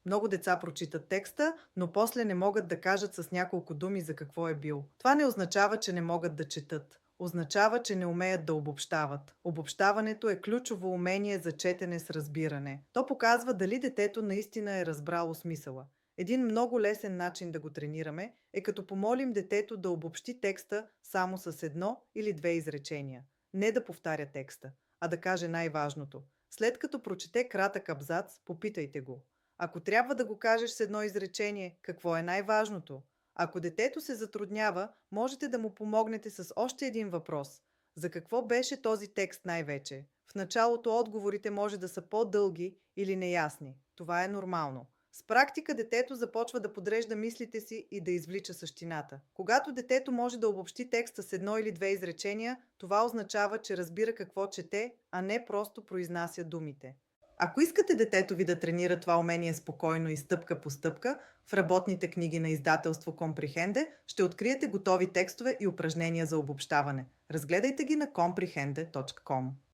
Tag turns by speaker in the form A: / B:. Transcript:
A: Много деца прочитат текста, но после не могат да кажат с няколко думи за какво е бил. Това не означава, че не могат да четат. Означава, че не умеят да обобщават. Обобщаването е ключово умение за четене с разбиране. То показва дали детето наистина е разбрало смисъла. Един много лесен начин да го тренираме е като помолим детето да обобщи текста само с едно или две изречения. Не да повтаря текста, а да каже най-важното. След като прочете кратък абзац, попитайте го. Ако трябва да го кажеш с едно изречение, какво е най-важното? Ако детето се затруднява, можете да му помогнете с още един въпрос. За какво беше този текст най-вече? В началото отговорите може да са по-дълги или неясни. Това е нормално. С практика детето започва да подрежда мислите си и да извлича същината. Когато детето може да обобщи текста с едно или две изречения, това означава, че разбира какво чете, а не просто произнася думите. Ако искате детето ви да тренира това умение спокойно и стъпка по стъпка, в работните книги на издателство Comprehende ще откриете готови текстове и упражнения за обобщаване. Разгледайте ги на comprehende.com.